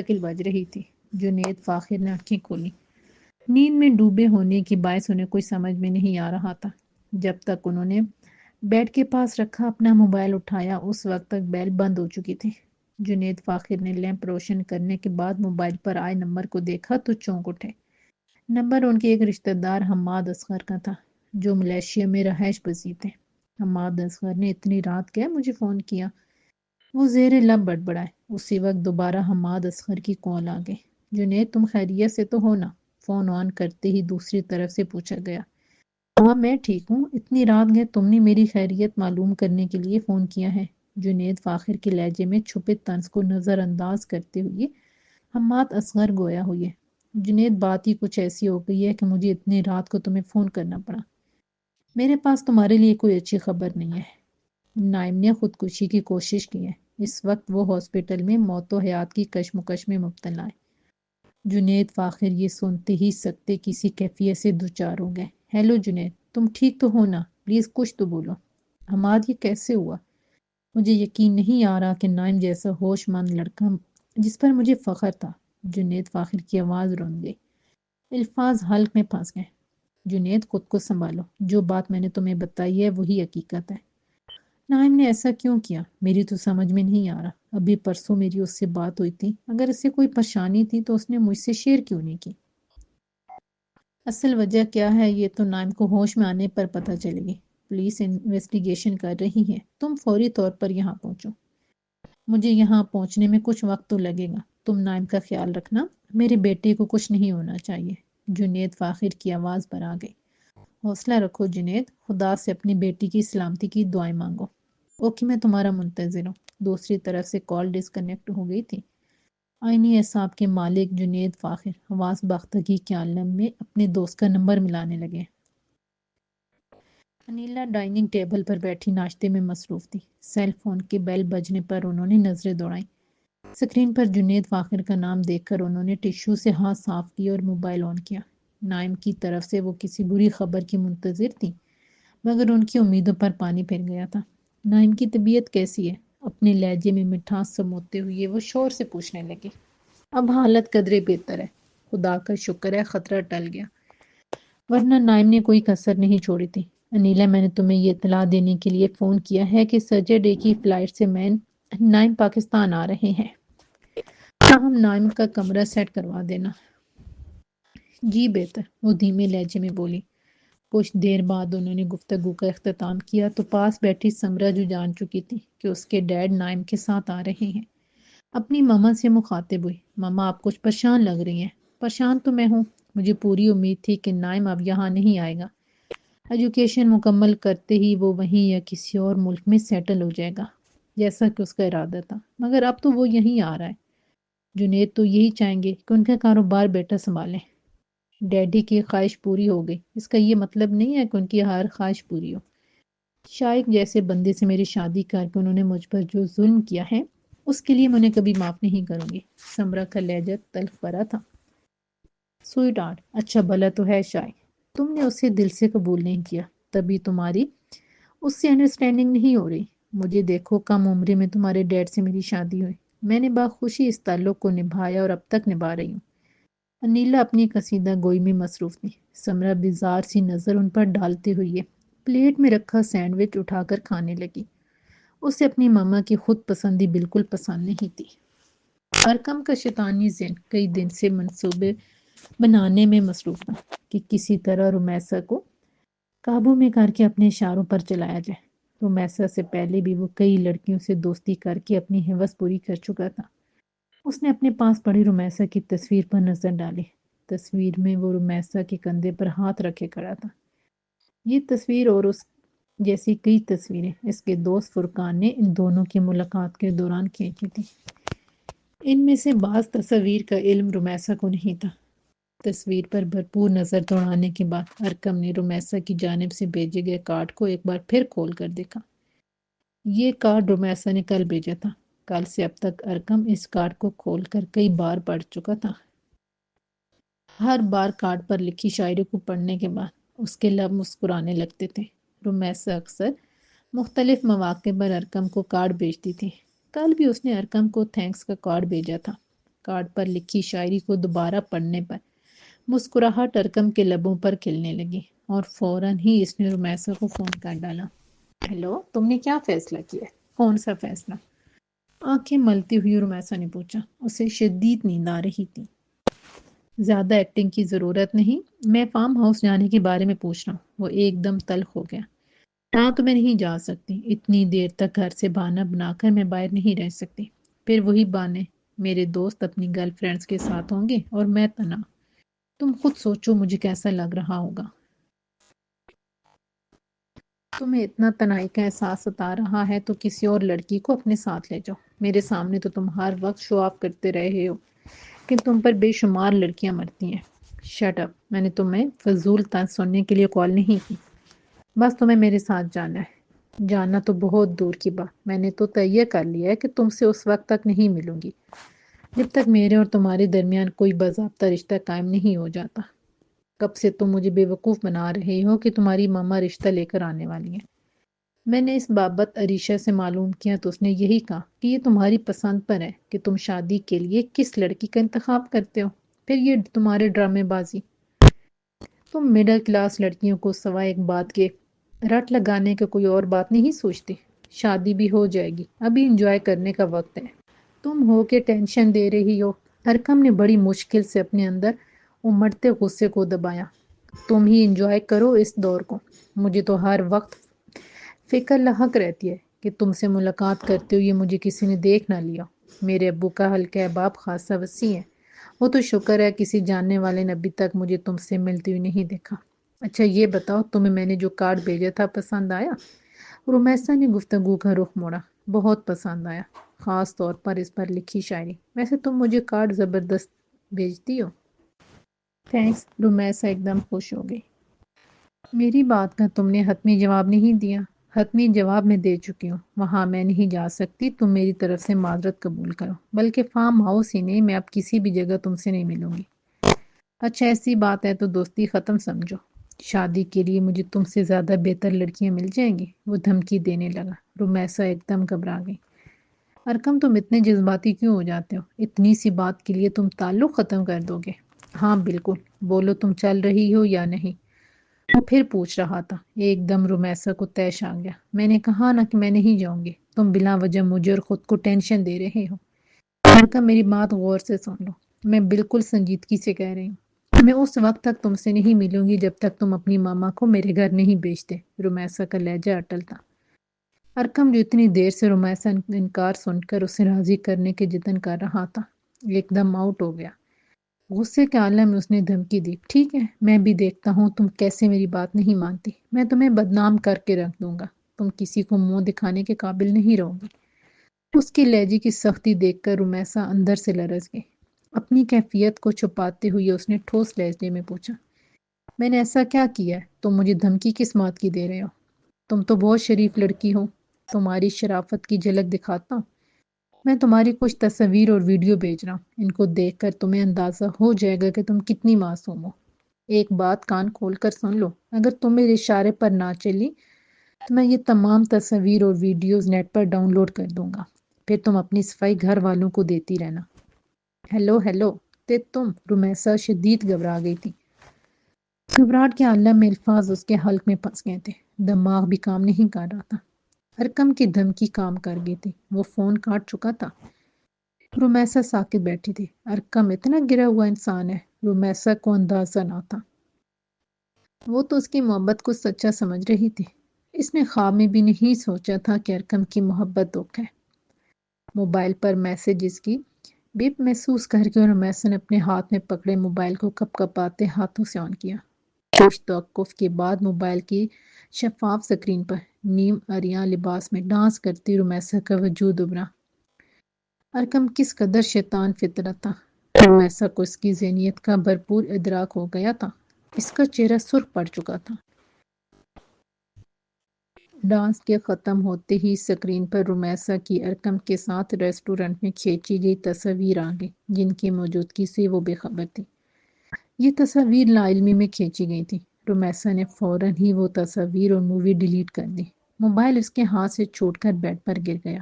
شکل بج رہی تھی۔ جنید فاخر نے آنکھیں کھولی۔ نیند میں ڈوبے ہونے کی باعث انہیں کوئی سمجھ میں نہیں آ رہا تھا۔ جب تک انہوں نے بیڈ کے پاس رکھا اپنا موبائل اٹھایا اس وقت تک بیل بند ہو چکی تھی۔ جنید فاخر نے لیمپ روشن کرنے کے بعد موبائل پر آئے نمبر کو دیکھا تو چونک اٹھے۔ نمبر ان کے ایک رشتہ دار حماد اصغر کا تھا جو ملیشیا میں رہائش پذیر تھے۔ حماد اصغر نے اتنی رات کیا مجھے فون کیا؟ وہ زیر لب بڑبڑائے۔ اسی وقت دوبارہ حماد اصغر کی کال آ گئی۔ جنید تم خیریت سے تو ہو نا؟ فون آن کرتے ہی دوسری طرف سے پوچھا گیا۔ ہاں میں ٹھیک ہوں، اتنی رات گئے تم نے میری خیریت معلوم کرنے کے لیے فون کیا ہے؟ جنید فاخر کے لہجے میں چھپے طنز کو نظر انداز کرتے ہوئے حماد اصغر گویا ہوئے۔ جنید بات ہی کچھ ایسی ہو گئی ہے کہ مجھے اتنی رات کو تمہیں فون کرنا پڑا۔ میرے پاس تمہارے لیے کوئی اچھی خبر نہیں ہے۔ نائم نے خودکشی کی کوشش کی ہے۔ اس وقت وہ ہاسپٹل میں موت و حیات کی کشمکش میں مبتلا ہے۔ جنید فاخر یہ سنتے ہی سکتے کسی کیفیت سے دوچار ہو گئے۔ ہیلو جنید، تم ٹھیک تو ہو نا؟ پلیز کچھ تو بولو۔ حماد یہ کیسے ہوا؟ مجھے یقین نہیں آ رہا کہ نائم جیسا ہوش مند لڑکا جس پر مجھے فخر تھا۔ جنید فاخر کی آواز رون گئی۔ الفاظ حلق میں پھنس گئے۔ جنید خود کو سنبھالو، جو بات میں نے تمہیں بتائی ہے وہی حقیقت ہے۔ نائم نے ایسا کیوں کیا؟ میری تو سمجھ میں نہیں آ رہا۔ ابھی پرسوں میری اس سے بات ہوئی تھی، اگر اسے کوئی پریشانی تھی تو اس نے مجھ سے شیئر کیوں نہیں کی؟ اصل وجہ کیا ہے یہ تو نائم کو ہوش میں آنے پر پتہ چلے گی۔ پولیس انویسٹیگیشن کر رہی ہے، تم فوری طور پر یہاں پہنچو۔ مجھے یہاں پہنچنے میں کچھ وقت تو لگے گا۔ تم نائم کا خیال رکھنا، میرے بیٹے کو کچھ نہیں ہونا چاہیے۔ جنید فاخر کی آواز پر آ گئی۔ حوصلہ رکھو جنید، خدا سے اپنی بیٹی کی سلامتی کی دعائیں مانگو۔ اوکے میں تمہارا منتظر ہوں۔ دوسری طرف سے کال ڈسکنیکٹ ہو گئی تھی۔ آئینی اعصاب کے مالک جنید فاخر حواس باختگی کے عالم میں اپنے دوست کا نمبر ملانے لگے۔ انیلا ڈائننگ ٹیبل پر بیٹھی ناشتے میں مصروف تھی۔ سیل فون کے بیل بجنے پر انہوں نے نظریں دوڑائیں۔ اسکرین پر جنید فاخر کا نام دیکھ کر انہوں نے ٹشو سے ہاتھ صاف کیے اور موبائل آن کیا۔ نائم کی طرف سے وہ کسی بری خبر کی منتظر تھی، مگر ان کی امیدوں پر پانی پھر گیا تھا۔ نائم کی طبیعت کیسی ہے؟ اپنے لہجے میں مٹھاس سموتے ہوئے وہ شور سے پوچھنے لگی۔ اب حالت قدرے بہتر ہے، خدا کا شکر ہے، خطرہ ٹل گیا، ورنہ نائم نے کوئی کسر نہیں چھوڑی تھی۔ انیلا میں نے تمہیں یہ اطلاع دینے کے لیے فون کیا ہے کہ سیٹرڈے کی فلائٹ سے نائم پاکستان آ رہے ہیں۔ تاہم نائم کا کمرہ سیٹ کروا دینا۔ جی بہتر، وہ دھیمے لہجے میں بولی۔ کچھ دیر بعد انہوں نے گفتگو کا اختتام کیا تو پاس بیٹھی سمرا جو جان چکی تھی کہ اس کے ڈیڈ نائم کے ساتھ آ رہے ہیں، اپنی ماما سے مخاطب ہوئی۔ ماما آپ کچھ پریشان لگ رہی ہیں۔ پریشان تو میں ہوں، مجھے پوری امید تھی کہ نائم اب یہاں نہیں آئے گا۔ ایجوکیشن مکمل کرتے ہی وہ وہیں یا کسی اور ملک میں سیٹل ہو جائے گا جیسا کہ اس کا ارادہ تھا، مگر اب تو وہ یہیں آ رہا ہے۔ جنید تو یہی چاہیں گے کہ ان کا کاروبار بیٹا سنبھالیں۔ ڈیڈی کی خواہش پوری ہو گئی، اس کا یہ مطلب نہیں ہے کہ ان کی ہر خواہش پوری ہو۔ شائق جیسے بندے سے میری شادی کر کے انہوں نے مجھ پر جو ظلم کیا ہے اس کے لیے میں انہیں کبھی معاف نہیں کروں گی۔ سمرا کا لہجہ تلخ بھرا تھا۔ سوئٹ ہارٹ، اچھا بھلا تو ہے شائق، تم نے اسے دل سے قبول نہیں کیا، تبھی تمہاری اس سے انڈرسٹینڈنگ نہیں ہو رہی۔ مجھے دیکھو، کم عمری میں تمہارے ڈیڈ سے میری شادی ہوئی، میں نے بخوشی اس تعلق کو نبھایا اور اب تک نبھا رہی ہوں۔ انیلا اپنی قصیدہ گوئی میں مصروف تھی۔ سمرا بیزار سی نظر ان پر ڈالتے ہوئے پلیٹ میں رکھا سینڈوچ اٹھا کر کھانے لگی۔ اسے اپنی ماما کی خود پسندی بالکل پسند نہیں تھی۔ ارکم کا شیطانی ذہن کئی دن سے منصوبے بنانے میں مصروف تھا کہ کسی طرح رمیسا کو قابو میں کر کے اپنے اشاروں پر چلایا جائے۔ رمیسا سے پہلے بھی وہ کئی لڑکیوں سے دوستی کر کے اپنی ہوس پوری کر چکا تھا۔ اس نے اپنے پاس پڑی رمیسا کی تصویر پر نظر ڈالی۔ تصویر میں وہ رمیسا کے کندھے پر ہاتھ رکھے کھڑا تھا۔ یہ تصویر اور اس جیسی کئی تصویریں اس کے دوست فرقان نے ان دونوں کی ملاقات کے دوران کھینچی تھی۔ ان میں سے بعض تصاویر کا علم رمیسا کو نہیں تھا۔ تصویر پر بھرپور نظر دوڑانے کے بعد ارکم نے رمیسا کی جانب سے بھیجے گئے کارڈ کو ایک بار پھر کھول کر دیکھا۔ یہ کارڈ رمیسا نے کل بھیجا تھا۔ کل سے اب تک ارکم اس کارڈ کو کھول کر کئی بار پڑھ چکا تھا۔ ہر بار کارڈ پر لکھی شاعری کو پڑھنے کے بعد اس کے لب مسکرانے لگتے تھے۔ رمیسا اکثر مختلف مواقع پر ارکم کو کارڈ بھیجتی تھی۔ کل بھی اس نے ارکم کو تھینکس کا کارڈ بھیجا تھا۔ کارڈ پر لکھی شاعری کو دوبارہ پڑھنے پر مسکراہٹ ارکم کے لبوں پر کھلنے لگی اور فوراً ہی اس نے رمیسا کو فون کر ڈالا۔ ہیلو، تم نے کیا فیصلہ کیا؟ کون سا فیصلہ؟ آنکھیں ملتی ہوئی رمیسا نے پوچھا۔ اسے شدید نیند آ رہی تھی۔ زیادہ ایکٹنگ کی ضرورت نہیں، میں فارم ہاؤس جانے کے بارے میں پوچھ رہا ہوں۔ وہ ایک دم تلخ ہو گیا۔ ہاں تو میں نہیں جا سکتی، اتنی دیر تک گھر سے بہانہ بنا کر میں باہر نہیں رہ سکتی۔ پھر وہی بہانے، میرے دوست اپنی گرل فرینڈز کے ساتھ ہوں گے اور میں تنہا۔ تم خود سوچو مجھے کیسا لگ رہا ہوگا۔ تمہیں اتنا تنہائی کا احساس ستا رہا ہے تو کسی اور لڑکی کو اپنے ساتھ لے جاؤ۔ میرے سامنے تو تم ہر وقت شو آف کرتے رہے ہو کہ تم پر بے شمار لڑکیاں مرتی ہیں۔ شٹ اپ، میں نے تمہیں فضول طنز سننے کے لیے کال نہیں کی۔ بس تمہیں میرے ساتھ جانا ہے۔ جانا تو بہت دور کی بات، میں نے تو طے کر لیا ہے کہ تم سے اس وقت تک نہیں ملوں گی جب تک میرے اور تمہارے درمیان کوئی باضابطہ رشتہ قائم نہیں ہو جاتا۔ کب سے تم مجھے بے وقوف بنا رہے ہو کہ تمہاری ماما رشتہ لے کر آنے والی ہیں۔ میں نے اس بابت عریشہ سے معلوم کیا تو اس نے یہی کہا کہ یہ تمہاری پسند پر ہے کہ تم شادی کے لیے کس لڑکی کا انتخاب کرتے ہو۔ پھر یہ تمہارے ڈرامے بازی۔ تم مڈل کلاس لڑکیوں کو سوائے ایک بات کے رٹ لگانے کا کوئی اور بات نہیں سوچتی۔ شادی بھی ہو جائے گی، ابھی انجوائے کرنے کا وقت ہے۔ تم ہو کے ٹینشن دے رہی ہو۔ ارکم نے بڑی مشکل سے اپنے اندر امڑتے غصے کو دبایا۔ تم ہی انجوائے کرو اس دور کو، مجھے تو ہر وقت فکر لاحق رہتی ہے کہ تم سے ملاقات کرتے ہوئے مجھے کسی نے دیکھ نہ لیا۔ میرے ابو کا حلقہ احباب خاصا وسیع ہے، وہ تو شکر ہے کسی جاننے والے نے ابھی تک مجھے تم سے ملتے ہوئے نہیں دیکھا۔ اچھا یہ بتاؤ، تمہیں میں نے جو کارڈ بھیجا تھا پسند آیا؟ رمیسا نے گفتگو کا رخ موڑا۔ بہت پسند آیا، خاص طور پر اس پر لکھی شاعری۔ ویسے تم مجھے کارڈ زبردست بھیجتی ہو۔ تھینکس، رمیسا ایک دم خوش ہو گئی۔ میری بات کا تم نے حتمی جواب نہیں دیا۔ حتمی جواب میں دے چکی ہوں، وہاں میں نہیں جا سکتی، تم میری طرف سے معذرت قبول کرو۔ بلکہ فارم ہاؤس ہی نہیں، میں اب کسی بھی جگہ تم سے نہیں ملوں گی۔ اچھا ایسی بات ہے تو دوستی ختم سمجھو۔ شادی کے لیے مجھے تم سے زیادہ بہتر لڑکیاں مل جائیں گی، وہ دھمکی دینے لگا۔ رمیسا ایک دم گھبرا گئی۔ ارکم تم اتنے جذباتی کیوں ہو جاتے ہو؟ اتنی سی بات کے لیے تم تعلق ختم کر دو گے؟ ہاں بالکل، بولو تم چل رہی ہو یا نہیں؟ وہ پھر پوچھ رہا تھا۔ ایک دم رمیسا کو طیش آ گیا۔ میں نے کہا نا کہ میں نہیں جاؤں گی، تم بلا وجہ مجھے اور خود کو ٹینشن دے رہے ہو۔ ارکم میری بات غور سے سن لو، میں بالکل سنجیدگی سے کہہ رہی ہوں۔ میں اس وقت تک تم سے نہیں ملوں گی جب تک تم اپنی ماما کو میرے گھر نہیں بھیجتے۔ رمیسا کا لہجہ اٹل تھا۔ ارکم جو اتنی دیر سے رمیسا انکار سن کر اسے راضی کرنے کے جتن کر رہا تھا، ایک دم آؤٹ ہو گیا۔ غصے کے عالم میں اس نے دھمکی دی۔ ٹھیک ہے، میں بھی دیکھتا ہوں تم کیسے میری بات نہیں مانتی۔ میں تمہیں بدنام کر کے رکھ دوں گا، تم کسی کو منہ دکھانے کے قابل نہیں رہو گی۔ اس کی لہجے کی سختی دیکھ کر رمیسا اندر سے لرز گئی۔ اپنی کیفیت کو چھپاتے ہوئے اس نے ٹھوس لہجے میں پوچھا، میں نے ایسا کیا کیا ہے؟ تم مجھے دھمکی کس بات کی دے رہے ہو؟ تم تو بہت شریف لڑکی ہو، تمہاری شرافت کی جھلک دکھاتا ہوں۔ میں تمہاری کچھ تصاویر اور ویڈیو بھیج رہا ہوں، ان کو دیکھ کر تمہیں اندازہ ہو جائے گا کہ تم کتنی معصوم ہو۔ ایک بات کان کھول کر سن لو، اگر تم میرے اشارے پر نہ چلی تو میں یہ تمام تصاویر اور ویڈیوز نیٹ پر ڈاؤن لوڈ کر دوں گا، پھر تم اپنی صفائی گھر والوں کو دیتی رہنا۔ ہیلو ہیلو، تم؟ رمیسا شدید گھبرا گئی تھی۔ گھبراہٹ کے عالم میں الفاظ اس کے حلق میں پھنس گئے تھے، دماغ بھی کام نہیں کر رہا تھا۔ ارکم کی دھمکی کام کر گئی تھی، وہ فون کاٹ چکا تھا۔ رمیسا ساکت بیٹھی تھی۔ ارکم اتنا گرا ہوا انسان ہے، رمیسا کو اندازہ نہ تھا۔ وہ تو اس کی محبت کو سچا سمجھ رہی تھی۔ اس نے خواب میں بھی نہیں سوچا تھا کہ ارکم کی محبت دکھ ہے۔ موبائل پر میسیجز کی بیپ محسوس کر کے رمیسا نے اپنے ہاتھ میں پکڑے موبائل کو کپ کپاتے ہاتھوں سے آن کیا۔ کچھ توقف کے بعد موبائل کی شفاف سکرین پر نیم عریاں لباس میں ڈانس کرتی رمیسا کا وجود ابھرا۔ ارکم کس قدر شیطان فطرت تھا، رمیسا کو اس کی ذہنیت کا بھرپور ادراک ہو گیا تھا۔ اس کا چہرہ سرخ پڑ چکا تھا۔ ڈانس کے ختم ہوتے ہی سکرین پر رمیسا کی ارکم کے ساتھ ریسٹورنٹ میں کھینچی گئی تصاویر آ گئی، جن کی موجودگی سے وہ بے خبر تھی۔ یہ تصاویر لا علمی میں کھینچی گئی تھی۔ رمیسا نے فوراً ہی وہ تصاویر اور مووی ڈیلیٹ کر دی۔ موبائل اس کے ہاتھ سے چھوٹ کر بیڈ پر گر گیا۔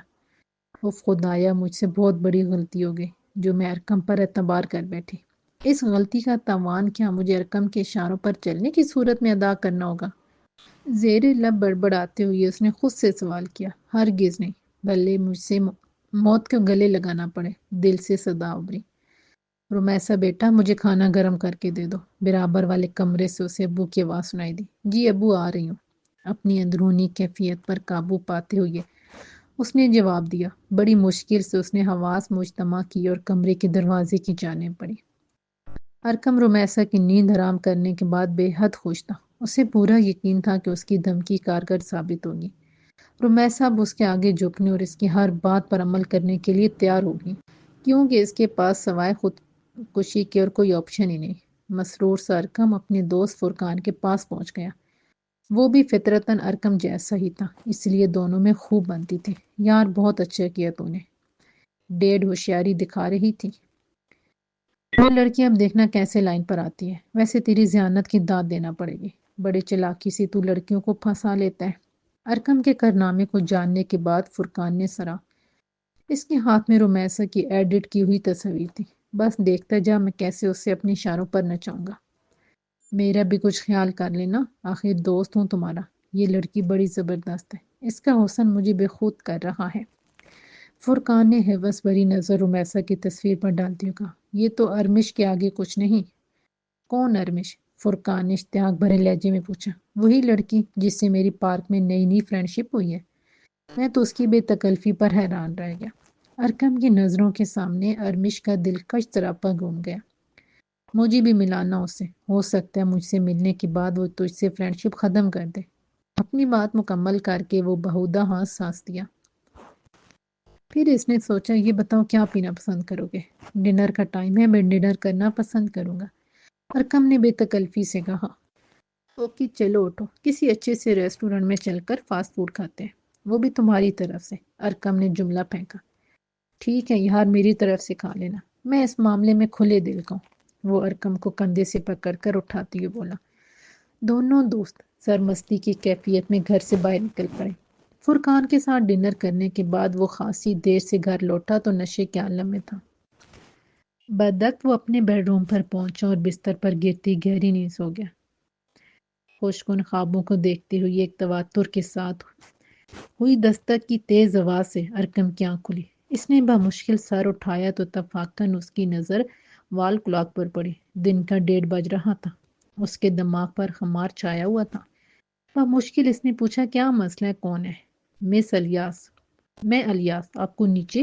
اوف خدایا، مجھ سے بہت بڑی غلطی ہو گئی۔ جو میں ارکم پر اعتبار کر بیٹھی۔ اس غلطی کا تاوان کیا مجھے ارکم کے اشاروں پر چلنے کی صورت میں ادا کرنا ہوگا؟ زیر لب بڑبڑاتے ہوئے اس نے خود سے سوال کیا۔ ہرگز نہیں، بھلے مجھ سے موت کو گلے لگانا پڑے۔ دل سے صدا ابھری۔ رومیسا بیٹا، مجھے کھانا گرم کر کے دے دو۔ برابر والے کمرے سے اسے ابو کی آواز سنائی دی۔ جی ابو، آ رہی ہوں۔ اپنی اندرونی کیفیت پر قابو پاتے ہوئے اس نے جواب دیا۔ بڑی مشکل سے اس نے حواس مجتمع کی اور کمرے کے دروازے کی جانب پڑھی۔ ارکم رومیسا کی نیند حرام کرنے کے بعد بے حد خوش تھا۔ اسے پورا یقین تھا کہ اس کی دھمکی کارگر ثابت ہوگی۔ رومیسا اب اس کے آگے جھکنے اور اس کی ہر بات پر عمل کرنے کے لیے تیار ہوگی، کیونکہ اس کے پاس سوائے خودکشی کے اور کوئی آپشن ہی نہیں۔ مسرور سا ارکم اپنے دوست فرقان کے پاس پہنچ گیا۔ وہ بھی فطرتاً ارکم جیسا ہی تھا، اس لیے دونوں میں خوب بنتی تھی۔ یار، بہت اچھا کیا تو نے۔ ڈیڈ ہوشیاری دکھا رہی تھی۔ وہ لڑکی اب دیکھنا کیسے لائن پر آتی ہے۔ ویسے تیری ذہانت کی داد دینا پڑے گی۔ بڑے چلاکی سے تو لڑکیوں کو پھنسا لیتا ہے۔ ارکم کے کارنامے کو جاننے کے بعد فرقان نے سرا۔ اس کے ہاتھ میں رومیسا کی ایڈٹ کی ہوئی تصویر تھی۔ بس دیکھتا جا میں کیسے اسے اپنے اشاروں پر نچاؤں گا۔ میرا بھی کچھ خیال کر لینا، آخر دوست ہوں تمہارا۔ یہ لڑکی بڑی زبردست ہے، اس کا حسن مجھے بے خود کر رہا ہے۔ فرقان نے ہوس بھری نظر رومیسا کی تصویر پر ڈالتے ہوئے کہا۔ یہ تو ارمش کے آگے کچھ نہیں۔ کون ارمش؟ فرقان نے اشتیاق بھرے لہجے میں پوچھا۔ وہی لڑکی جس سے میری پارک میں نئی نئی فرینڈ شپ ہوئی ہے۔ میں تو اس کی بے تکلفی پر حیران رہ گیا۔ ارکم کی نظروں کے سامنے ارمش کا دلکش سراپا گھوم گیا۔ مجھے بھی ملانا اس سے، ہو سکتا ہے مجھ سے ملنے کے بعد وہ تجھ سے فرینڈ شپ ختم کر دے۔ اپنی بات مکمل کر کے وہ بہودہ ہانس سانس دیا۔ پھر اس نے سوچا، یہ بتاؤ کیا پینا پسند کرو گے؟ ڈنر کا ٹائم ہے، میں ڈنر کرنا پسند کروں گا۔ ارکم نے بے تکلفی سے کہا۔ اوکے چلو اٹھو، کسی اچھے سے ریسٹورنٹ میں چل کر فاسٹ فوڈ کھاتے ہیں، وہ بھی تمہاری طرف سے۔ ارکم نے جملہ پھینکا۔ ٹھیک ہے یار، میری طرف سے کھا لینا، میں اس معاملے میں کھلے دل کا ہوں۔ وہ ارکم کو کندھے سے پکڑ کر اٹھاتی ہوئے بولا۔ دونوں دوست سرمستی کی کیفیت میں گھر سے باہر نکل پڑے۔ فرقان کے ساتھ ڈنر کرنے کے بعد وہ خاصی دیر سے گھر لوٹا تو نشے کے عالم میں تھا۔ بدک وہ اپنے بیڈ روم پر پہنچا اور بستر پر گرتی گہری نیند سو گیا۔ خوشگوار خوابوں کو دیکھتے ہوئے ایک تواتر کے ساتھ ہوئی دستک کی تیز آواز سے ارکم کی آنکھ کھلی۔ اس نے بمشکل سر اٹھایا تو اتفاقاً اس کی نظر وال کلاک پر پڑی۔ دن کا 1:30 بج رہا تھا۔ اس کے دماغ پر خمار چھایا ہوا تھا۔ بمشکل اس نے پوچھا، کیا مسئلہ ہے؟ کون ہے؟ مس الیاس۔ میں الیاس، آپ کو نیچے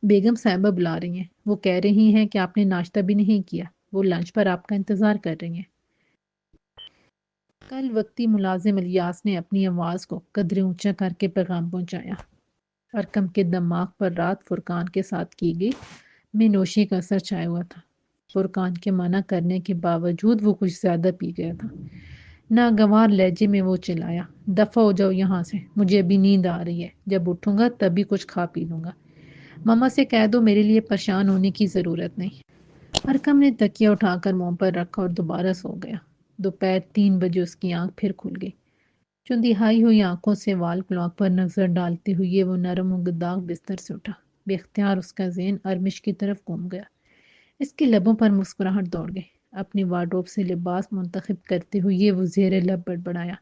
بیگم صاحبہ بلا رہی ہیں۔ وہ کہہ رہی ہیں کہ آپ نے ناشتہ بھی نہیں کیا، وہ لنچ پر آپ کا انتظار کر رہی ہیں۔ کل وقتی ملازم الیاس نے اپنی آواز کو قدرے اونچا کر کے پیغام پہنچایا۔ ارکم کے دماغ پر رات فرقان کے ساتھ کی گئی میں نوشی کا اثر چھایا ہوا تھا۔ فرقان کے منع کرنے کے باوجود وہ کچھ زیادہ پی گیا تھا۔ ناگوار لہجے میں وہ چلایا، دفع ہو جاؤ یہاں سے، مجھے ابھی نیند آ رہی ہے، جب اٹھوں گا تبھی کچھ کھا پی لوں گا۔ ماما سے کہہ دو میرے لیے پریشان ہونے کی ضرورت نہیں۔ ارکم نے تکیہ اٹھا کر منہ پر رکھا اور دوبارہ سو گیا۔ دوپہر 3 بجے اس کی آنکھ پھر کھل گئی۔ چندیائی ہوئی آنکھوں سے وال کلاک پر نظر ڈالتے ہوئے وہ نرم و گداغ بستر سے اٹھا۔ بے اختیار اس کا ذہن ارمش کی طرف گھوم گیا۔ اس کے لبوں پر مسکراہٹ دوڑ گئی۔ اپنی وارڈروب سے لباس منتخب کرتے ہوئے وہ زیر لب بڑبڑایا،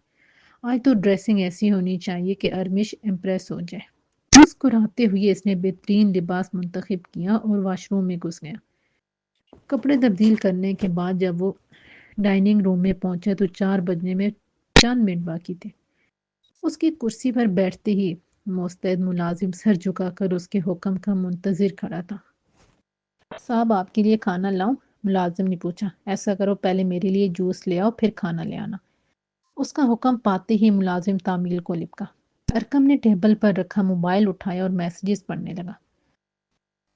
آج تو ڈریسنگ ایسی ہونی چاہیے کہ ارمش امپریس ہو جائے۔ مسکراتے ہوئے اس نے بہترین لباس منتخب کیا اور واش روم میں گھس گیا۔ کپڑے تبدیل کرنے کے بعد جب وہ ڈائننگ روم میں پہنچا تو 4 بجنے میں چند منٹ باقی تھے۔ اس کی کرسی پر بیٹھتے ہی مستعد ملازم سر جھکا کر اس کے حکم کا منتظر کھڑا تھا۔ صاحب آپ کے لیے کھانا لاؤں؟ ملازم نے پوچھا۔ ایسا کرو پہلے میرے لیے جوس لے آؤ پھر کھانا لے آنا۔ اس کا حکم پاتے ہی ملازم تعمیل کو لپکا۔ ارکم نے ٹیبل پر رکھا موبائل اٹھایا اور میسیجز پڑھنے لگا۔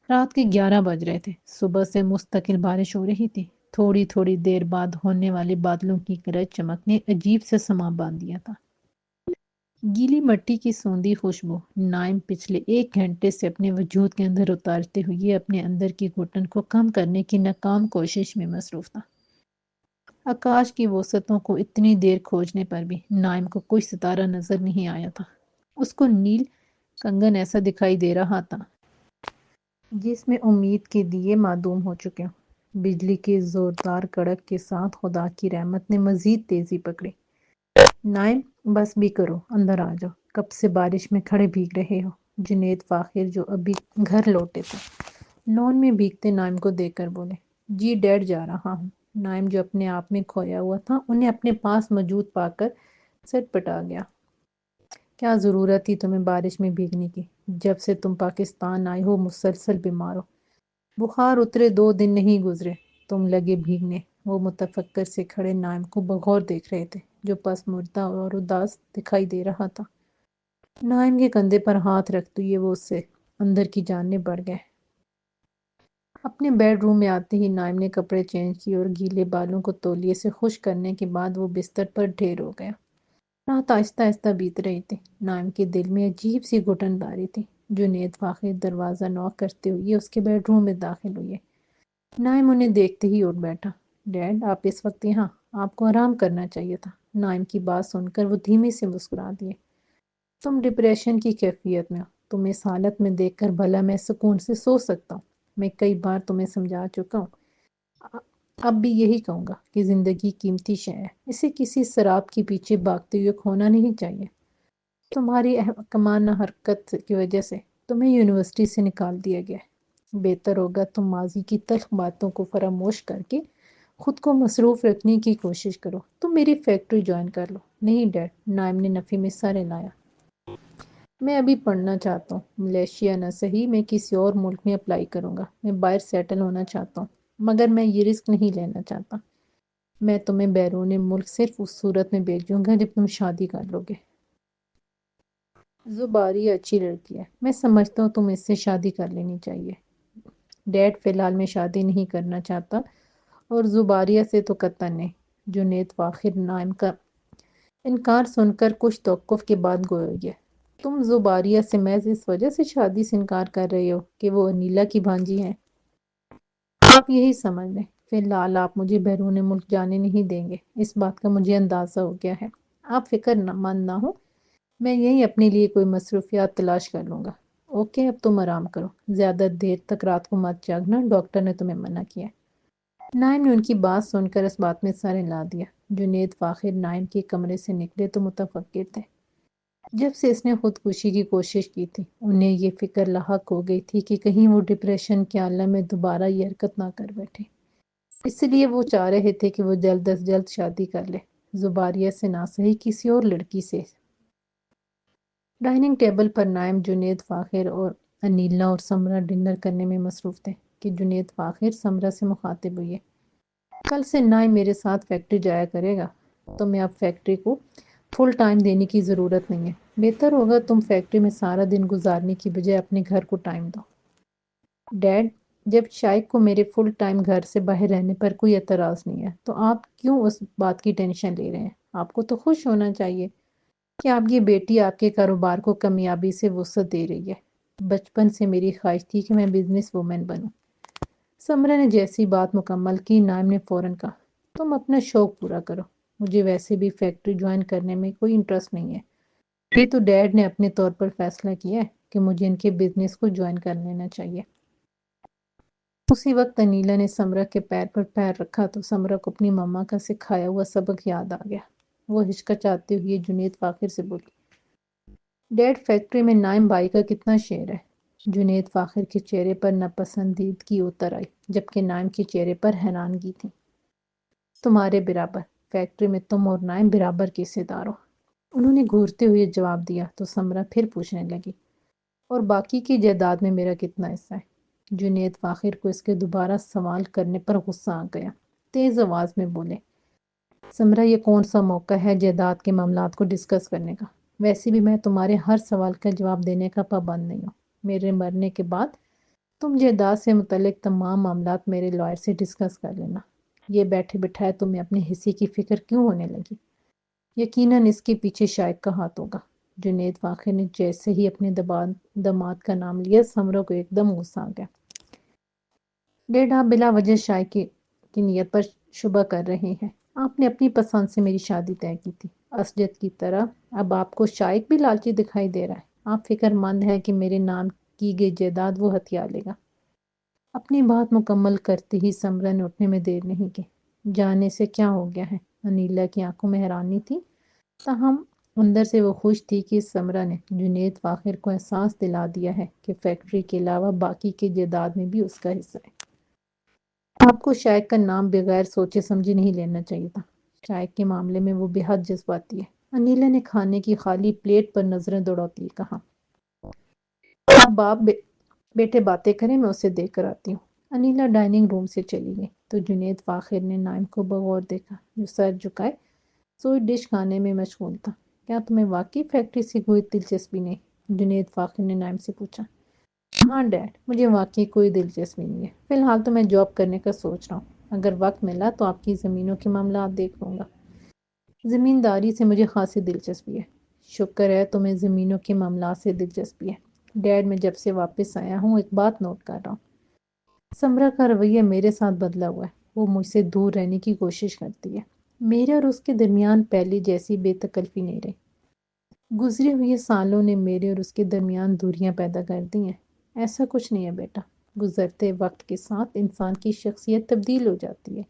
رات کے 11 بج رہے تھے۔ صبح سے مستقل بارش ہو رہی تھی۔ تھوڑی تھوڑی دیر بعد ہونے والے بادلوں کی گرج چمک نے عجیب سے سما باندھ دیا تھا۔ گیلی مٹی کی سوندھی خوشبو۔ نائم پچھلے 1 گھنٹے سے اپنے وجود کے اندر اتارتے ہوئے اپنے اندر کی گھٹن کو کم کرنے کی ناکام کوشش میں مصروف تھا۔ آکاش کی وسعتوں کو اتنی دیر کھوجنے پر بھی نائم کو کوئی ستارہ نظر نہیں آیا تھا۔ اس کو نیل کنگن ایسا دکھائی دے رہا تھا جس میں امید کے دیے معدوم ہو چکے ہوں۔ بجلی کی زوردار کڑک کے ساتھ خدا کی رحمت نے مزید تیزی پکڑی۔ نائم، بس بھی کرو، اندر آ جاؤ، کب سے بارش میں کھڑے بھیگ رہے ہو؟ جنید فاخر جو ابھی گھر لوٹے تھے لون میں بھیگتے نائم کو دیکھ کر بولے، جی ڈیڈ جا رہا ہوں۔ نائم جو اپنے آپ میں کھویا ہوا تھا انہیں اپنے پاس موجود پا کر سٹ پٹا گیا۔ کیا ضرورت تھی تمہیں بارش میں بھیگنے کی؟ جب سے تم پاکستان آئے ہو مسلسل بیمار ہو، بخار اترے 2 دن نہیں گزرے تم لگے بھیگنے۔ وہ متفکر سے کھڑے نائم کو بغور دیکھ رہے تھے جو پس مردہ اور اداس دکھائی دے رہا تھا۔ نائم کے کندھے پر ہاتھ رکھتے ہوئے وہ اس سے اندر کی جانب بڑھ گئے۔ اپنے بیڈ روم میں آتے ہی نائم نے کپڑے چینج کیے اور گیلے بالوں کو تولیے سے خشک کرنے کے بعد وہ بستر پر ڈھیر ہو گیا۔ رات آہستہ آہستہ بیت رہی تھی۔ نائم کے دل میں عجیب سی گھٹن باری تھی۔ جنید فاخر دروازہ نوک کرتے ہوئے اس کے بیڈ روم میں داخل ہوئے۔ نائم انہیں دیکھتے ہی اٹھ بیٹھا۔ ڈیڈ، آپ اس وقت یہاں؟ آپ کو آرام کرنا چاہیے تھا۔ نائم کی بات سن کر وہ دھیمے سے مسکرا دیے۔ تم ڈپریشن کی کیفیت میں ہو، تم اس حالت میں دیکھ کر بھلا میں سکون سے سو سکتا ہوں؟ میں کئی بار تمہیں سمجھا چکا ہوں، اب بھی یہی کہوں گا کہ زندگی قیمتی شے ہے، اسے کسی سراب کے پیچھے بھاگتے ہوئے کھونا نہیں چاہیے۔ تمہاری احمقانہ حرکت کی وجہ سے تمہیں یونیورسٹی سے نکال دیا گیا ہے۔ بہتر ہوگا تم ماضی کی تلخ باتوں کو فراموش کر کے خود کو مصروف رکھنے کی کوشش کرو۔ تم میری فیکٹری جوائن کر لو۔ نہیں ڈیڈ، نائم نے نفی میں سر ہلایا۔ میں ابھی پڑھنا چاہتا ہوں، ملیشیا نہ صحیح میں کسی اور ملک میں اپلائی کروں گا۔ میں باہر سیٹل ہونا چاہتا ہوں، مگر میں یہ رسک نہیں لینا چاہتا۔ میں تمہیں بیرون ملک صرف اس صورت میں بھیجوں گا جب تم شادی کر لو گے۔ زباری اچھی لڑکی ہے، میں سمجھتا ہوں تم اس سے شادی کر لینی چاہیے۔ ڈیڈ، فی الحال میں شادی نہیں کرنا چاہتا، اور زباریہ سے تو قطعاً نہیں۔ جنید فاخر نائم کا انکار سن کر کچھ توقف کے بعد گویا، تم زباریہ سے محض اس وجہ سے شادی سے انکار کر رہے ہو کہ وہ انیلا کی بھانجی ہیں؟ آپ یہی سمجھ لیں۔ فی الحال آپ مجھے بیرون ملک جانے نہیں دیں گے، اس بات کا مجھے اندازہ ہو گیا ہے۔ آپ فکر مند نہ ہو، میں یہی اپنے لیے کوئی مصروفیات تلاش کر لوں گا۔ اوکے، اب تم آرام کرو، زیادہ دیر تک رات کو مت جاگنا، ڈاکٹر نے تمہیں منع کیا ہے۔ نائم نے ان کی بات سن کر اس بات میں سر ہلا دیا۔ جنید فاخر نائم کے کمرے سے نکلے تو متفکر تھے۔ جب سے اس نے خودکشی کی کوشش کی تھی انہیں یہ فکر لاحق ہو گئی تھی کہ کہیں وہ ڈپریشن کے عالم میں دوبارہ یہ حرکت نہ کر بیٹھے۔ اس لیے وہ چاہ رہے تھے کہ وہ جلد از جلد شادی کر لے، زباریہ سے نہ صحیح کسی اور لڑکی سے۔ ڈائننگ ٹیبل پر نائم، جنید فاخر اور انیلا اور سمرہ ڈنر کرنے میں مصروف تھے کہ جنید فاخر سمرہ سے مخاطب ہوئے۔ کل سے نائم میرے ساتھ فیکٹری جایا کرے گا، تمہیں اب فیکٹری کو فل ٹائم دینے کی ضرورت نہیں ہے۔ بہتر ہوگا تم فیکٹری میں سارا دن گزارنے کی بجائے اپنے گھر کو ٹائم دو۔ ڈیڈ، جب شائق کو میرے فل ٹائم گھر سے باہر رہنے پر کوئی اعتراض نہیں ہے تو آپ کیوں اس بات کی ٹینشن لے رہے ہیں؟ آپ کو تو خوش ہونا چاہیے کہ آپ کی بیٹی آپ کے کاروبار کو کامیابی سے وسعت دے رہی ہے۔ بچپن سے میری خواہش تھی کہ میں بزنس وومن بنوں۔ سمرہ نے جیسی بات مکمل کی، نائم نے فوراً کہا، تم اپنا شوق پورا کرو، مجھے ویسے بھی فیکٹری جوائن کرنے میں کوئی انٹرسٹ نہیں ہے۔ یہ تو ڈیڈ نے اپنے طور پر فیصلہ کیا ہے کہ مجھے ان کے بزنس کو جوائن کر لینا چاہیے۔ اسی وقت انیلا نے سمرہ کے پیر پر پیر رکھا تو سمرہ کو اپنی ماما کا سکھایا ہوا سبق یاد آ گیا۔ وہ ہچکچاتے ہوئے جنید فاخر سے بولی، ڈیڈ، فیکٹری میں نائم بھائی کا کتنا شیئر ہے؟ جنید فاخر کے چہرے پر ناپسندیدگی اتر آئی جبکہ نائم کے چہرے پر حیرانگی تھی۔ تمہارے برابر، فیکٹری میں تم اور نائم برابر کے حصے دار ہو، انہوں نے گھورتے ہوئے جواب دیا تو سمرہ پھر پوچھنے لگی، اور باقی کی جائیداد میں میرا کتنا حصہ ہے؟ جنید فاخر کو اس کے دوبارہ سوال کرنے پر غصہ آ گیا۔ تیز آواز میں بولے، سمرہ، یہ کون سا موقع ہے جائیداد کے معاملات کو ڈسکس کرنے کا؟ ویسے بھی میں تمہارے ہر سوال کا جواب دینے کا پابند نہیں ہوں۔ میرے مرنے کے بعد تم جائیداد سے متعلق تمام معاملات میرے لائر سے ڈسکس کر لینا۔ یہ بیٹھے بٹھائے تمہیں اپنے حصے کی فکر کیوں ہونے لگی؟ یقیناً اس کے پیچھے شائق کا ہاتھ ہوگا۔ جنید فاخر نے جیسے ہی اپنے داماد کا نام لیا، سمرہ کو ایک دم غصہ آ گیا۔ ڈیڈ، آپ بلا وجہ شائق کی نیت پر شبہ کر رہے ہیں۔ آپ نے اپنی پسند سے میری شادی طے کی تھی، اسجد کی طرح۔ اب آپ کو شائق بھی لالچی دکھائی دے رہا ہے۔ آپ فکر مند ہیں کہ میرے نام کی گئی جائیداد وہ ہتھیا لے گا۔ اپنی بات مکمل کرتے ہی سمرا نے اٹھنے میں دیر نہیں کی۔ جانے سے کیا ہو گیا ہے؟ انیلا کی آنکھوں میں حیرانی تھی، تاہم اندر سے وہ خوش تھی کہ سمرا نے جنید فاخر کو احساس دلا دیا ہے کہ فیکٹری کے علاوہ باقی کی جائیداد میں بھی اس کا حصہ ہے۔ آپ کو شائق کا نام بغیر سوچے سمجھے نہیں لینا چاہیے تھا۔ شائق کے معاملے میں وہ بے حد جذباتی ہے۔ انیلا نے کھانے کی خالی پلیٹ پر نظریں دوڑاتی کہا، آپ باپ بیٹے باتیں کریں، میں اسے دیکھ کر آتی ہوں۔ انیلا ڈائننگ روم سے چلی گئی تو جنید فاخر نے نائم کو بغور دیکھا، جو سر جھکائے سوئی ڈش کھانے میں مشغول تھا۔ کیا تمہیں واقعی فیکٹری سے کوئی دلچسپی نہیں؟ جنید فاخر نے نائم سے پوچھا۔ ہاں ڈیڈ، مجھے واقعی کوئی دلچسپی نہیں ہے۔ فی الحال تو میں جاب کرنے کا سوچ رہا ہوں۔ اگر وقت ملا تو آپ کی زمینوں کے معاملات دیکھ لوں گا۔ زمینداری سے مجھے خاصی دلچسپی ہے۔ شکر ہے تمہیں زمینوں کے معاملات سے دلچسپی ہے۔ ڈیڈ، میں جب سے واپس آیا ہوں ایک بات نوٹ کر رہا ہوں۔ سمرا کا رویہ میرے ساتھ بدلا ہوا ہے۔ وہ مجھ سے دور رہنے کی کوشش کرتی ہے۔ میرے اور اس کے درمیان پہلی جیسی بے تکلفی نہیں رہی۔ گزرے ہوئے سالوں نے میرے اور اس کے درمیان دوریاں پیدا کر دی ہیں۔ ایسا کچھ نہیں ہے بیٹا، گزرتے وقت کے ساتھ انسان کی شخصیت تبدیل ہو جاتی ہے۔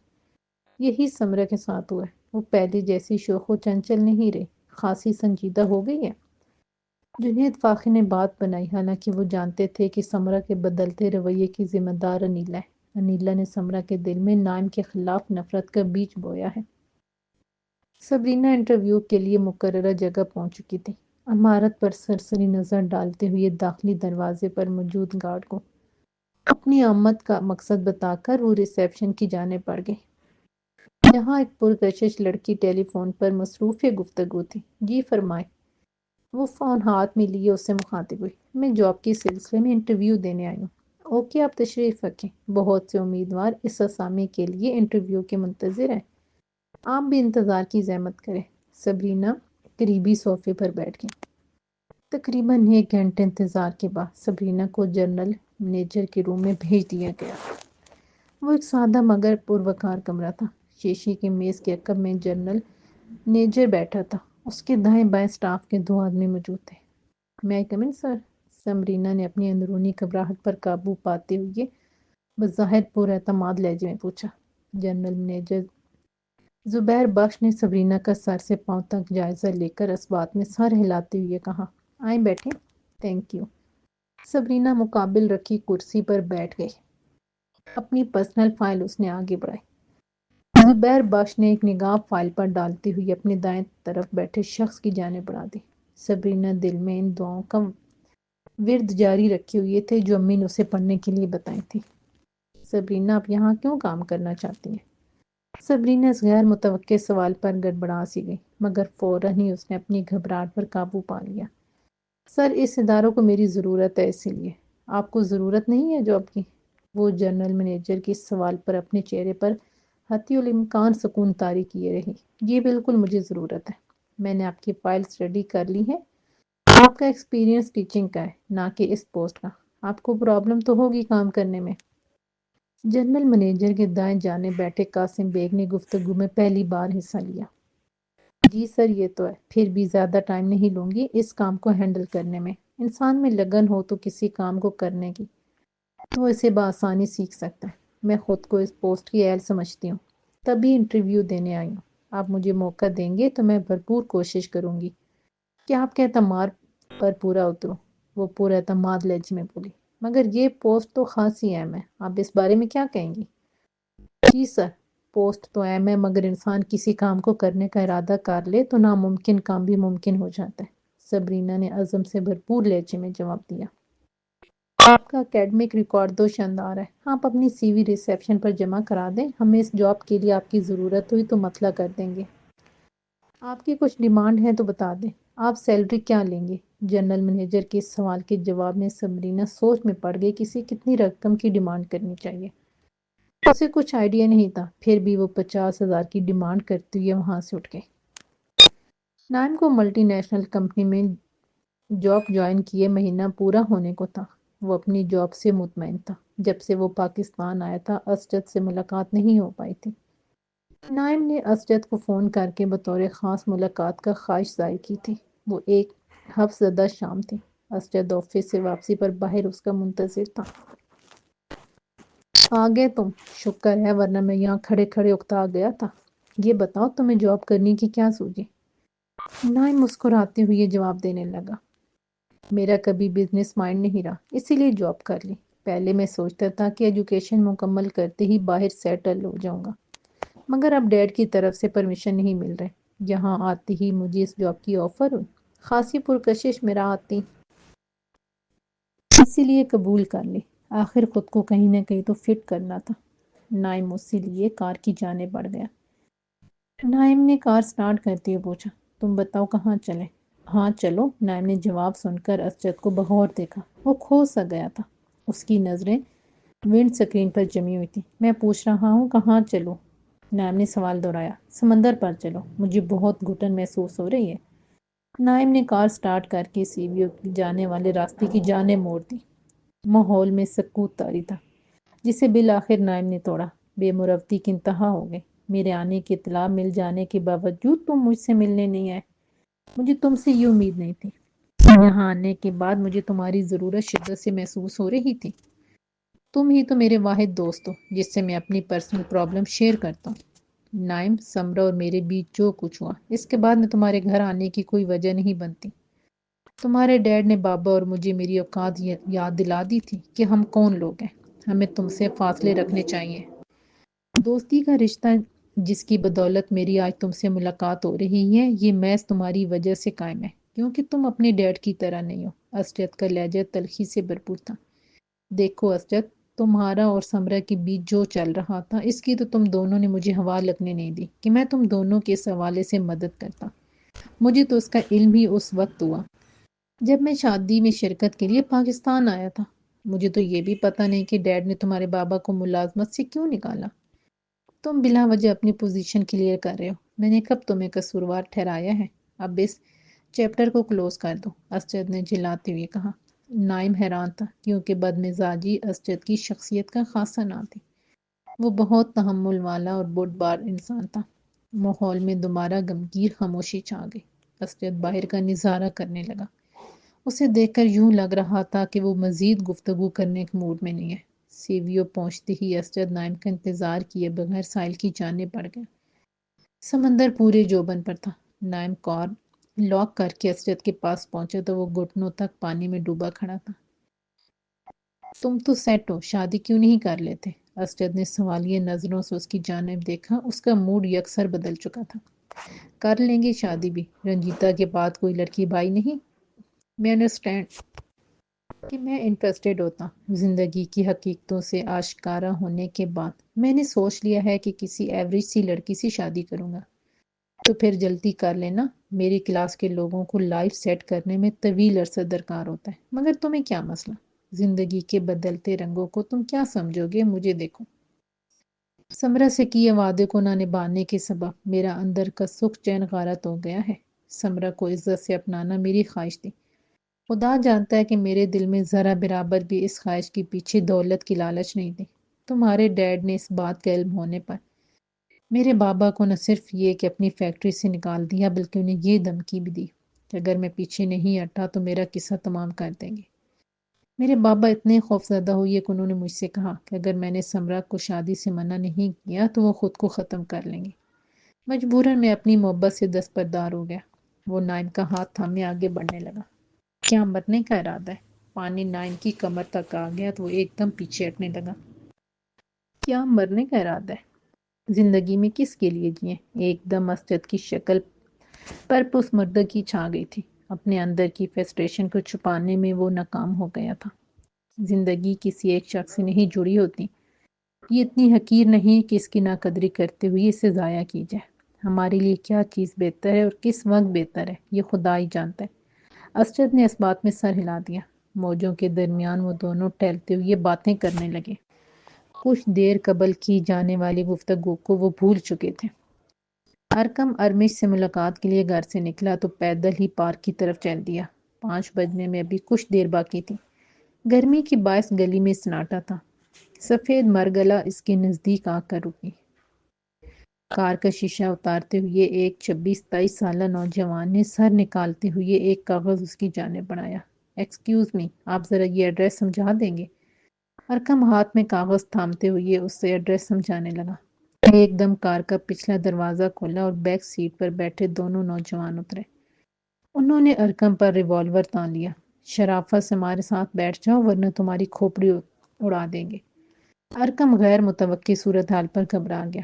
یہی سمرا کے ساتھ ہوا ہے۔ وہ پہلی جیسی شوخ و چنچل نہیں رہی، خاصی سنجیدہ ہو گئی ہے۔ جنید فاخر نے بات بنائی، حالانکہ وہ جانتے تھے کہ سمرا کے بدلتے رویے کی ذمہ دار انیلا ہے۔ انیلا نے سمرا کے دل میں نائم کے خلاف نفرت کا بیج بویا ہے۔ سبرینا انٹرویو کے لیے مقررہ جگہ پہنچ چکی تھی۔ عمارت پر سرسری نظر ڈالتے ہوئے داخلی دروازے پر موجود گارڈ کو اپنی آمد کا مقصد بتا کر وہ ریسیپشن کی جانب بڑھ گئی، جہاں ایک پرکشش لڑکی ٹیلی فون پر مصروف گفتگو تھی۔ جی فرمائے۔ وہ فون ہاتھ میں لیے اس سے مخاطب ہوئی۔ میں جاب کے سلسلے میں انٹرویو دینے آئی ہوں۔ اوکے، آپ تشریف رکھیں۔ بہت سے امیدوار اس اسامی کے لیے انٹرویو کے منتظر ہیں۔ آپ بھی انتظار کی زحمت کریں۔ سبرینا قریبی صوفے پر بیٹھ گئی۔ تقریباً 1 گھنٹے انتظار کے بعد سبرینا کو جنرل منیجر کے روم میں بھیج دیا گیا۔ وہ ایک سادہ مگر پروقار کمرہ تھا۔ شیشے کی میز کے عقب میں جنرل منیجر بیٹھا تھا۔ اس کے دائیں بائیں سٹاف کے 2 آدمی موجود تھے۔ میں کم ان سر؟ سبرینا نے اپنی اندرونی گھبراہٹ پر قابو پاتے ہوئے بظاہر پراعتماد لہجے میں پوچھا۔ جنرل منیجر زبیر بخش نے سبرینا کا سر سے پاؤں تک جائزہ لے کر اس بات میں سر ہلاتے ہوئے کہا، آئیں بیٹھیں۔ Thank you. سبرینا مقابل رکھی کرسی پر بیٹھ گئی۔ اپنی پرسنل فائل اس نے آگے بڑھائی۔ زبیر بخش نے ایک نگاہ فائل پر ڈالتے ہوئے اپنے دائیں طرف بیٹھے شخص کی جانب بڑھا دی۔ سبرینا دل میں ان دعاؤں کا ورد جاری رکھے ہوئے تھے جو امی نے اسے پڑھنے کے لیے بتائی تھی۔ سبرینا، آپ یہاں کیوں کام کرنا چاہتی ہیں؟ سبرینا اس غیر متوقع سوال پر گڑبڑا سی گئی، مگر فوراً ہی اس نے اپنی گھبراہٹ پر قابو پا لیا۔ سر، اس اداروں کو میری ضرورت ہے، اسی لیے۔ آپ کو ضرورت نہیں ہے جاب کی؟ وہ جنرل منیجر کے اس سوال پر اپنے چہرے پر حتی الامکان سکون طاری کیے رہی۔ جی بالکل مجھے ضرورت ہے۔ میں نے آپ کی فائل اسٹڈی کر لی ہے۔ آپ کا ایکسپیرینس ٹیچنگ کا ہے، نہ کہ اس پوسٹ کا۔ آپ کو پرابلم تو ہوگی کام کرنے میں۔ جنرل منیجر کے دائیں جانب بیٹھے قاسم بیگ نے گفتگو میں پہلی بار حصہ لیا۔ جی سر، یہ تو ہے، پھر بھی زیادہ ٹائم نہیں لوں گی اس کام کو ہینڈل کرنے میں۔ انسان میں لگن ہو تو کسی کام کو کرنے کی تو اسے بآسانی سیکھ سکتا ہے۔ میں خود کو اس پوسٹ کی اہل سمجھتی ہوں، تبھی انٹرویو دینے آئی ہوں۔ آپ مجھے موقع دیں گے تو میں بھرپور کوشش کروں گی کہ آپ کے اعتماد پر پورا اتروں، وہ پورا اعتماد لہجے میں بولی۔ مگر یہ پوسٹ تو خاصی اہم ہے، آپ اس بارے میں کیا کہیں گی؟ جی سر، پوسٹ تو اہم ہے، مگر انسان کسی کام کو کرنے کا ارادہ کر لے تو ناممکن کام بھی ممکن ہو جاتا ہے۔ سبرینا نے عزم سے بھرپور لہجے میں جواب دیا۔ آپ کا اکیڈمک ریکارڈ تو شاندار ہے۔ آپ اپنی سی وی ریسیپشن پر جمع کرا دیں، ہمیں اس جاب کے لیے آپ کی ضرورت ہوئی تو مطلع کر دیں گے۔ آپ کی کچھ ڈیمانڈ ہے تو بتا دیں۔ آپ سیلری کیا لیں گے؟ جنرل منیجر کے اس سوال کے جواب میں سبرینا سوچ میں پڑ گئی کہ اسے کتنی رقم کی ڈیمانڈ کرنی چاہیے۔ اسے کچھ آئیڈیا نہیں تھا، پھر بھی وہ 50,000 کی ڈیمانڈ کرتے ہوئے وہاں سے اٹھ گئی۔ نائم کو ملٹی نیشنل کمپنی میں جاب جوائن کیے مہینہ پورا ہونے کو تھا۔ وہ اپنی جاب سے مطمئن تھا۔ جب سے وہ پاکستان آیا تھا اسجد سے ملاقات نہیں ہو پائی تھی۔ نائم نے اسجد کو فون کر کے بطور خاص ملاقات کا خواہش ظاہر کی تھی۔ وہ ایک حفظ زدہ شام تھی۔ اسجد آفس سے واپسی پر باہر اس کا منتظر تھا۔ آ گئے تم؟ شکر ہے، ورنہ میں یہاں کھڑے کھڑے اکتا گیا تھا۔ یہ بتاؤ تمہیں جاب کرنے کی کیا سوچی؟ نائم مسکراتے ہوئے جواب دینے لگا، میرا کبھی بزنس مائنڈ نہیں رہا، اسی لیے جاب کر لی۔ پہلے میں سوچتا تھا کہ ایجوکیشن مکمل کرتے ہی باہر سیٹل ہو جاؤں گا، مگر اب ڈیڈ کی طرف سے پرمیشن نہیں مل رہے۔ یہاں آتے ہی مجھے اس جاب کی آفر ہوئی، خاصی پرکشش میرا آتی، اسی لیے قبول کر لی۔ آخر خود کو کہیں نہ کہیں تو فٹ کرنا تھا۔ نائم اسی لیے کار کی جانب بڑھ گیا۔ نائم نے کار سٹارٹ کرتے ہوئے پوچھا، تم بتاؤ کہاں چلیں؟ ہاں چلو۔ نائم نے جواب سن کر اسجد کو بغور دیکھا۔ وہ کھو سا گیا تھا، اس کی نظریں ونڈ سکرین پر جمی ہوئی تھی۔ میں پوچھ رہا ہوں کہاں چلوں؟ نائم نے سوال دہرایا۔ سمندر پر چلو، مجھے بہت گھٹن محسوس ہو رہی ہے۔ نائم نے کار سٹارٹ کر کے سی وی او جانے والے راستے کی جانب موڑ دی۔ ماحول میں سکوت طاری تھا، جسے بالآخر نائم نے توڑا۔ بے مروتی کی انتہا ہو گئی۔ میرے آنے کی اطلاع مل جانے کے باوجود تم مجھ سے ملنے نہیں آئے۔ مجھے تم سے یہ امید نہیں تھی۔ یہاں آنے کے بعد مجھے تمہاری ضرورت شدت سے محسوس ہو رہی تھی۔ تم ہی تو میرے واحد دوست ہو جس سے میں اپنی پرسنل پرابلم شیئر کرتا ہوں۔ نائم، سمرہ اور میرے بیچ جو کچھ ہوا، اس کے بعد میں تمہارے گھر آنے کی کوئی وجہ نہیں بنتی۔ تمہارے ڈیڈ نے بابا اور مجھے میری اوقات یاد دلا دی تھی کہ ہم کون لوگ ہیں۔ ہمیں تم سے فاصلے رکھنے چاہیے۔ دوستی کا رشتہ جس کی بدولت میری آج تم سے ملاقات ہو رہی ہے، یہ محض تمہاری وجہ سے قائم ہے، کیونکہ تم اپنے ڈیڈ کی طرح نہیں ہو۔ اسجد کا لہجہ تلخی سے بھرپور تھا۔ دیکھو اسجد، تمہارا اور سمرہ کے بیچ جو چل رہا تھا، اس کی تو تم دونوں نے مجھے ہوا لگنے نہیں دی کہ میں تم دونوں کے اس حوالے سے مدد کرتا۔ مجھے تو اس کا علم ہی اس وقت ہوا جب میں شادی میں شرکت کے لیے پاکستان آیا تھا۔ مجھے تو یہ بھی پتہ نہیں کہ ڈیڈ نے تمہارے بابا کو ملازمت سے کیوں نکالا۔ تم بلا وجہ اپنی پوزیشن کلیئر کر رہے ہو۔ میں نے کب تمہیں قصوروار ٹھہرایا ہے؟ اب اس چیپٹر کو کلوز کر دو، اسجد نے جھلاتے ہوئے کہا۔ نائم حیران تھا، کیونکہ بدمزاجی اسجد کی شخصیت کا خاصا نام تھی۔ وہ بہت تحمل والا اور بردبار انسان تھا۔ ماحول میں دوبارہ گمگیر خاموشی چھا گئی۔ اسجد باہر کا نظارہ کرنے لگا۔ اسے دیکھ کر یوں لگ رہا تھا کہ وہ مزید گفتگو کرنے کے موڈ میں نہیں ہے۔ سی وی او پہنچتے ہی اسجد نائم کا انتظار کیے بغیر ساحل کی جانب بڑھ گیا۔ سمندر پورے جوبن پر تھا۔ نائم کار لاک کر کے اسجد کے پاس پہنچا تو وہ گھٹنوں تک پانی میں ڈوبا کھڑا تھا۔ تم تو سیٹ ہو، شادی کیوں نہیں کر لیتے؟ اسجد نے سوالیہ نظروں سے اس کی جانب دیکھا۔ اس کا موڈ یکسر بدل چکا تھا۔ کر لیں گے شادی بھی، رنجیتا کے بعد کوئی لڑکی بھائی نہیں۔ میں انڈرسٹینڈ کہ میں انٹرسٹیڈ ہوتا۔ زندگی کی حقیقتوں سے آشکارا ہونے کے بعد میں نے سوچ لیا ہے کہ کسی ایوریج سی لڑکی سے شادی کروں گا۔ تو پھر جلدی کر لینا۔ میری کلاس کے لوگوں کو لائف سیٹ کرنے میں طویل عرصہ درکار ہوتا ہے، مگر تمہیں کیا مسئلہ؟ زندگی کے بدلتے رنگوں کو تم کیا سمجھو گے؟ مجھے دیکھو۔ سمرہ سے کیے وعدے کو نہ نبھانے کے سبب میرا اندر کا سکھ چین غارت ہو گیا ہے۔ سمرہ کو عزت سے اپنانا میری خواہش تھی۔ خدا جانتا ہے کہ میرے دل میں ذرا برابر بھی اس خواہش کے پیچھے دولت کی لالچ نہیں تھی۔ تمہارے ڈیڈ نے اس بات کا علم ہونے پر میرے بابا کو نہ صرف یہ کہ اپنی فیکٹری سے نکال دیا، بلکہ انہیں یہ دھمکی بھی دی کہ اگر میں پیچھے نہیں ہٹا تو میرا قصہ تمام کر دیں گے۔ میرے بابا اتنے خوفزدہ ہوئے کہ انہوں نے مجھ سے کہا کہ اگر میں نے سمرہ کو شادی سے منع نہیں کیا تو وہ خود کو ختم کر لیں گے۔ مجبوراً میں اپنی محبت سے دستبردار ہو گیا۔ وہ نائم کا ہاتھ تھامے آگے بڑھنے لگا۔ کیا مرنے کا ارادہ ہے؟ پانی نائم کی کمر تک آ گیا تو وہ ایک دم پیچھے ہٹنے لگا۔ کیا مرنے کا ارادہ ہے؟ زندگی میں کس کے لیے جئیں؟ ایک دم اسجد کی شکل پر پسمردگی چھا گئی تھی۔ اپنے اندر کی فرسٹریشن کو چھپانے میں وہ ناکام ہو گیا تھا۔ زندگی کسی ایک شخص سے نہیں جڑی ہوتی۔ یہ اتنی حقیر نہیں کہ اس کی ناقدری کرتے ہوئے اسے ضائع کی جائے۔ ہمارے لیے کیا چیز بہتر ہے اور کس وقت بہتر ہے، یہ خدا ہی جانتا ہے۔ اسجد نے اس بات میں سر ہلا دیا۔ موجوں کے درمیان وہ دونوں ٹہلتے ہوئے باتیں کرنے لگے۔ کچھ دیر قبل کی جانے والی گفتگو کو وہ بھول چکے تھے۔ ارکم ارمش سے ملاقات کے لیے گھر سے نکلا تو پیدل ہی پارک کی طرف چل دیا۔ 5 بجنے میں ابھی کچھ دیر باقی تھی۔ گرمی کے باعث گلی میں سناٹا تھا۔ سفید مرگلا اس کے نزدیک آ کر رکی۔ کار کا شیشہ اتارتے ہوئے ایک 26-27 سالہ نوجوان نے سر نکالتے ہوئے ایک کاغذ اس کی جانب بڑھایا۔ ایکسکیوز می، آپ ذرا یہ ایڈریس سمجھا دیں گے؟ ارکم ہاتھ میں کاغذ تھامتے ہوئے اس سے ایڈریس سمجھانے لگا۔ ایک دم کار کا پچھلا دروازہ کھولا اور بیک سیٹ پر بیٹھے دونوں نوجوان اترے۔ انہوں نے ارکم پر ریوالور تان لیا۔ شرافت سے ہمارے ساتھ بیٹھ جاؤ ورنہ تمہاری کھوپڑی اڑا دیں گے۔ ارکم غیر متوقع صورتحال پر گھبرا گیا۔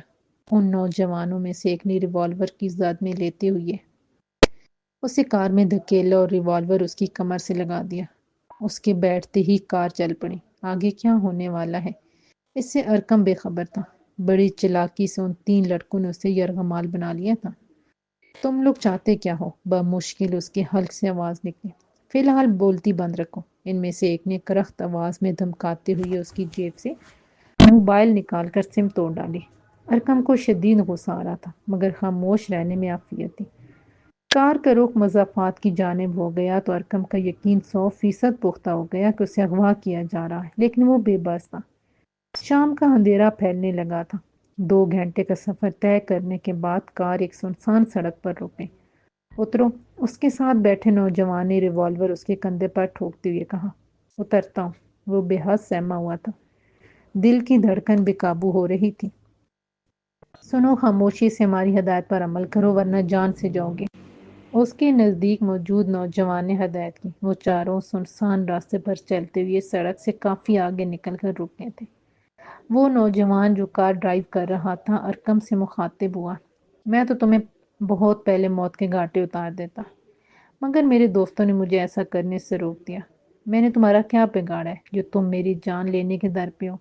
ان نوجوانوں میں سے ایک نے ریوالور کی زد میں لیتے ہوئے اسے کار میں دھکیلا اور ریوالور اس کی کمر سے لگا دیا۔ اس کے بیٹھتے ہی کار چل پڑی۔ آگے کیا ہونے والا ہے اس سے ارکم بے خبر تھا۔ بڑی چلاکی سے ان تین لڑکوں نے اسے یرغمال بنا لیا تھا۔ تم لوگ چاہتے کیا ہو؟ بمشکل اس کی حلق سے آواز نکلی۔ فی الحال بولتی بند رکھو، ان میں سے ایک نے کرخت آواز میں دھمکاتے ہوئے اس کی جیب سے موبائل نکال کر سم توڑ ڈالی۔ ارکم کو شدید غصہ آ رہا تھا مگر خاموش رہنے میں عافیت تھی۔ کار کا رخ مضافات کی جانب ہو گیا تو ارکم کا یقین 100% پختہ ہو گیا کہ اسے اغوا کیا جا رہا ہے، لیکن وہ بے بس تھا۔ شام کا اندھیرا پھیلنے لگا تھا۔ 2 گھنٹے کا سفر طے کرنے کے بعد کار ایک سنسان سڑک پر رک گئی۔ اترو، اس کے ساتھ بیٹھے نوجوان نے ریوالور اس کے کندھے پر ٹھوکتے ہوئے کہا۔ اترتا ہوں۔ وہ بے حد سہما ہوا تھا۔ دل کی دھڑکن بے قابو ہو رہی تھی۔ سنو، خاموشی سے ہماری ہدایت پر عمل کرو ورنہ جان سے جاؤ گے۔ اس کے نزدیک موجود نوجوان نے ہدایت کی۔ وہ چاروں سنسان راستے پر چلتے ہوئے سڑک سے کافی آگے نکل کر رک گئے تھے۔ وہ نوجوان جو کار ڈرائیو کر رہا تھا ارکم سے مخاطب ہوا۔ میں تو تمہیں بہت پہلے موت کے گھاٹے اتار دیتا، مگر میرے دوستوں نے مجھے ایسا کرنے سے روک دیا۔ میں نے تمہارا کیا بگاڑا ہے جو تم میری جان لینے کے در پہ ہو؟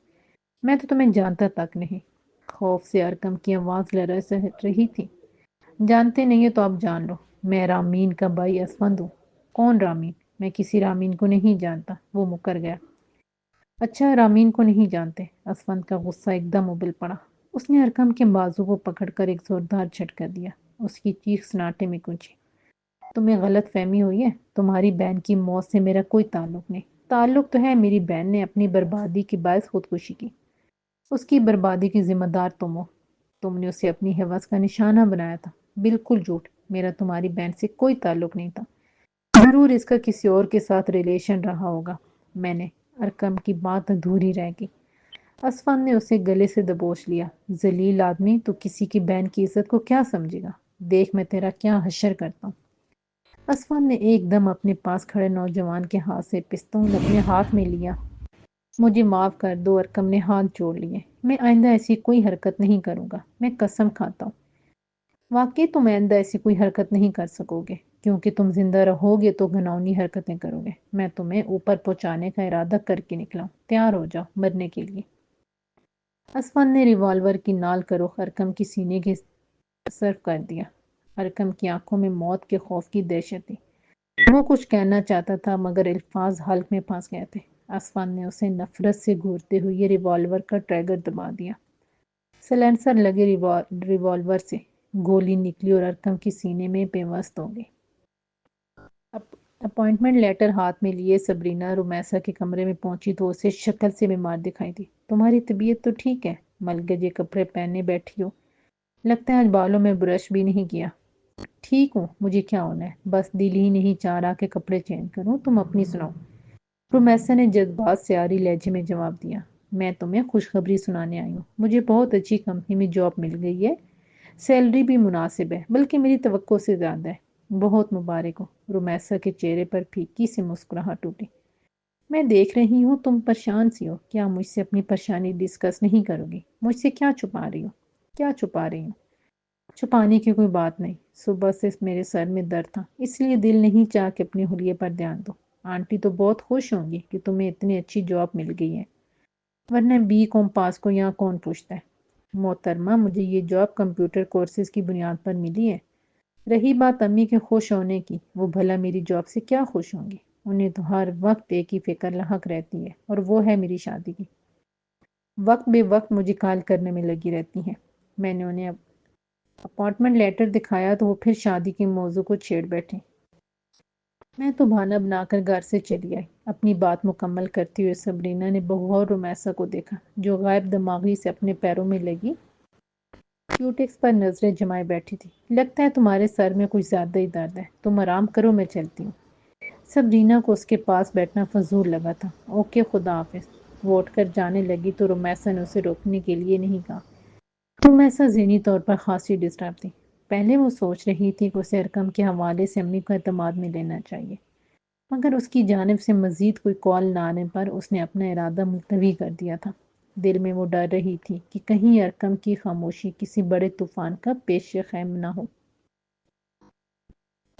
میں تو تمہیں جانتا تک نہیں۔ خوف سے ارکم کی آواز لرز رہی تھی۔ جانتے نہیں ہو تو اب جان لو، میں رامین کا بھائی اسفند ہوں۔ کون رامین؟ میں کسی رامین کو نہیں جانتا، وہ مکر گیا۔ اچھا، رامین کو نہیں جانتے؟ اسفند کا غصہ ایک دم ابل پڑا۔ اس نے ارکم کے بازو کو پکڑ کر ایک زوردار جھٹکا دیا۔ اس کی چیخ سناٹے میں گونجی۔ تمہیں غلط فہمی ہوئی ہے، تمہاری بہن کی موت سے میرا کوئی تعلق نہیں۔ تعلق تو ہے، میری بہن نے اپنی بربادی کے باعث خودکشی کی۔ اس کی بربادی کی ذمہ دار تم ہو۔ تم نے اسے اپنی حوث کا نشانہ بنایا تھا۔ بالکل جھوٹ، میرا تمہاری بہن سے کوئی تعلق نہیں تھا۔ ضرور اس کا کسی اور کے ساتھ ریلیشن رہا ہوگا۔ میں نے ارکم کی بات ادھوری رہ گئی۔ اسفند نے اسے گلے سے دبوچ لیا۔ ذلیل آدمی، تو کسی کی بہن کی عزت کو کیا سمجھے گا؟ دیکھ میں تیرا کیا حشر کرتا ہوں۔ اسفند نے ایک دم اپنے پاس کھڑے نوجوان کے ہاتھ سے پستول اپنے ہاتھ میں لیا۔ مجھے معاف کر دو، ارکم نے ہاتھ جوڑ لیے۔ میں آئندہ ایسی کوئی حرکت نہیں کروں گا، میں قسم کھاتا ہوں۔ واقعی تم آئندہ ایسی کوئی حرکت نہیں کر سکو گے، کیونکہ تم زندہ رہو گے تو گھناؤنی حرکتیں کرو گے۔ میں تمہیں اوپر پہنچانے کا ارادہ کر کے نکلا ہوں۔ تیار ہو جاؤ مرنے کے لیے۔ اسفند نے ریوالور کی نال کا رخ ارکم کی سینے کی طرف کر دیا۔ ارکم کی آنکھوں میں موت کے خوف کی دہشت تھی۔ وہ کچھ کہنا چاہتا تھا مگر الفاظ حلق میں پھنس گئے تھے۔ اسفند نے اسے نفرت سے گھورتے ہوئے ریوالور کا ٹریگر دبا دیا۔ سلنسر لگے ریوالور سے گولی نکلی اور ارکم کی سینے میں پیوست ہو گئی۔ اپوائنٹمنٹ لیٹر ہاتھ میں لیے سبرینا رومیسا کے کمرے میں پہنچی تو اسے شکل سے بیمار دکھائی دی۔ تمہاری طبیعت تو ٹھیک ہے؟ ملگجے کپڑے پہنے بیٹھی ہو، لگتا ہے آج بالوں میں برش بھی نہیں کیا۔ ٹھیک ہوں، مجھے کیا ہونا ہے، بس دل ہی نہیں چاہ رہا کہ کپڑے چینج کروں۔ تم اپنی سناؤ۔ رومیسا نے جذبات سے عاری لہجے میں جواب دیا۔ میں تمہیں خوشخبری سنانے آئی ہوں۔ مجھے بہت اچھی کمپنی میں جاب مل گئی ہے، سیلری بھی مناسب ہے، بلکہ میری توقع سے زیادہ ہے۔ بہت مبارک ہو۔ رومیسا کے چہرے پر پھیکی سی مسکراہٹ ٹوٹی۔ میں دیکھ رہی ہوں تم پریشان سی ہو، کیا مجھ سے اپنی پریشانی ڈسکس نہیں کرو گی؟ مجھ سے کیا چھپا رہی ہو؟ کیا چھپا رہی ہوں؟ چھپانے کی کوئی بات نہیں، صبح سے میرے سر میں درد تھا، اس لیے دل نہیں چاہ کہ اپنے حلیے پر دھیان دو۔ آنٹی تو بہت خوش ہوں گی کہ تمہیں اتنی اچھی جاب مل گئی ہے، ورنہ BCom پاس کو یہاں کون پوچھتا ہے۔ محترمہ، مجھے یہ جاب کمپیوٹر کورسز کی بنیاد پر ملی ہے۔ رہی بات امی کے خوش ہونے کی، وہ بھلا میری جاب سے کیا خوش ہوں گی؟ انہیں تو ہر وقت ایک ہی فکر لاحق رہتی ہے اور وہ ہے میری شادی کی۔ وقت بے وقت مجھے کال کرنے میں لگی رہتی ہیں۔ میں نے انہیں اپوائنٹمنٹ لیٹر دکھایا تو وہ پھر شادی کے موضوع کو چھیڑ بیٹھے۔ میں تو بہانہ بنا کر گھر سے چلی آئی۔ اپنی بات مکمل کرتے ہوئے سبرینا نے بغور رومیسا کو دیکھا جو غائب دماغی سے اپنے پیروں میں لگی کیوٹکس پر نظریں جمائے بیٹھی تھی۔ لگتا ہے تمہارے سر میں کچھ زیادہ ہی درد ہے، تم آرام کرو، میں چلتی ہوں۔ سبرینا کو اس کے پاس بیٹھنا فضول لگا تھا۔ اوکے، خدا حافظ۔ وہ اٹھ کر جانے لگی تو رمیسا نے اسے روکنے کے لیے نہیں کہا۔ رمیسا ذہنی طور پر خاصی ڈسٹرب تھی۔ پہلے وہ سوچ رہی تھی کہ اسے ارقم کے حوالے سے امی کو اعتماد میں لینا چاہیے، مگر اس کی جانب سے مزید کوئی کال نہ آنے پر اس نے اپنا ارادہ ملتوی کر دیا تھا۔ دل میں وہ ڈر رہی تھی کہ کہیں ارقم کی خاموشی کسی بڑے طوفان کا پیش خیم نہ ہو۔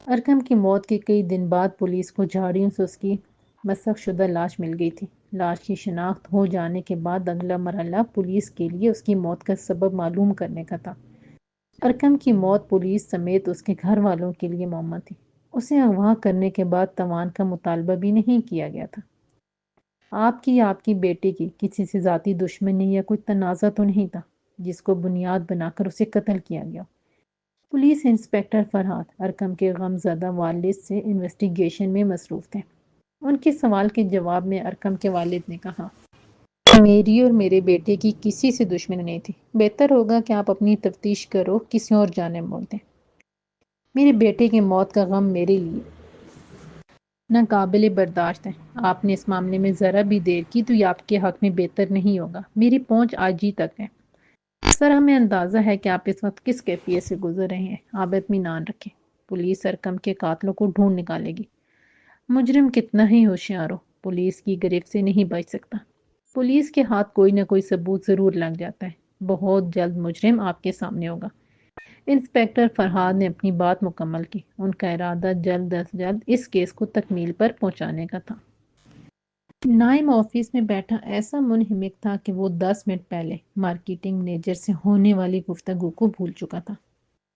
ارقم کی موت کے کئی دن بعد پولیس کو جھاڑیوں سے اس کی مسخ شدہ لاش مل گئی تھی۔ لاش کی شناخت ہو جانے کے بعد اگلا مرحلہ پولیس کے لیے اس کی موت کا سبب معلوم کرنے کا تھا۔ ارقم کی موت پولیس سمیت اس کے گھر والوں کے لیے معمہ تھی۔ اسے اغوا کرنے کے بعد تاوان کا مطالبہ بھی نہیں کیا گیا تھا۔ آپ کی یا آپ کی بیٹے کی کسی سے ذاتی دشمنی یا کوئی تنازع تو نہیں تھا جس کو بنیاد بنا کر اسے قتل کیا گیا۔ پولیس انسپکٹر فرحات ارقم کے غم زدہ والد سے انویسٹیگیشن میں مصروف تھے۔ ان کے سوال کے جواب میں ارقم کے والد نے کہا، میری اور میرے بیٹے کی کسی سے دشمنی نہیں تھی۔ بہتر ہوگا کہ آپ اپنی تفتیش کرو کسی اور جانب موڑ دیں۔ میرے بیٹے کی موت کا غم میرے لیے ناقابل برداشت ہے۔ آپ نے اس معاملے میں ذرا بھی دیر کی تو یہ آپ کے حق میں بہتر نہیں ہوگا۔ میری پہنچ آج ہی تک ہے۔ سر، ہمیں اندازہ ہے کہ آپ اس وقت کس کیفیت سے گزر رہے ہیں۔ آپ اطمینان رکھیں، پولیس ارقم کے قاتلوں کو ڈھونڈ نکالے گی۔ مجرم کتنا ہی ہوشیار ہو، پولیس کی گرفت سے نہیں بچ سکتا۔ پولیس کے ہاتھ کوئی نہ کوئی ثبوت ضرور لگ جاتا ہے۔ بہت جلد مجرم آپ کے سامنے ہوگا۔ انسپکٹر فرحاد نے اپنی بات مکمل کی۔ ان کا ارادہ جلد از جلد اس کیس کو تکمیل پر پہنچانے کا تھا۔ نائم آفس میں بیٹھا ایسا منہمک تھا کہ وہ 10 منٹ پہلے مارکیٹنگ منیجر سے ہونے والی گفتگو کو بھول چکا تھا۔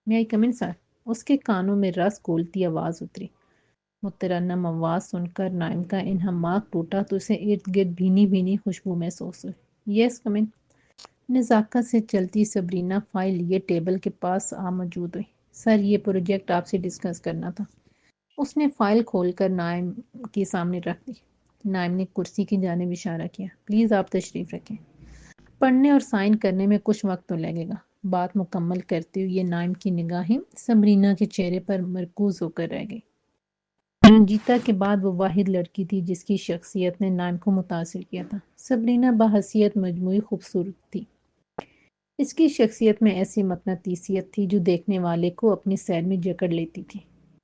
میں آئی کم ان سر؟ اس کے کانوں میں رس گھولتی آواز اتری۔ مترنم آواز سن کر نائم کا انہماک ٹوٹا تو اسے ارد گرد بھینی بھینی خوشبو محسوس ہوئی۔ یس کم ان۔ نزاکت سے چلتی سبرینا فائل لیے ٹیبل کے پاس آ موجود ہوئی۔ سر، یہ پروجیکٹ آپ سے ڈسکس کرنا تھا۔ اس نے فائل کھول کر نائم کے سامنے رکھ دی۔ نائم نے کرسی کی جانب اشارہ کیا۔ پلیز آپ تشریف رکھیں۔ پڑھنے اور سائن کرنے میں کچھ وقت تو لگے گا۔ بات مکمل کرتے ہوئے نائم کی نگاہیں سبرینا کے چہرے پر مرکوز ہو کر رہ گئی۔ رنجیتا کے بعد وہ واحد لڑکی تھی جس کی شخصیت نے نائم کو متاثر کیا تھا۔ سبرینا بحیثیت مجموعی خوبصورت تھی۔ اس کی شخصیت میں ایسی مقناطیسیت تھی جو دیکھنے والے کو اپنی سیر میں جکڑ لیتی تھی۔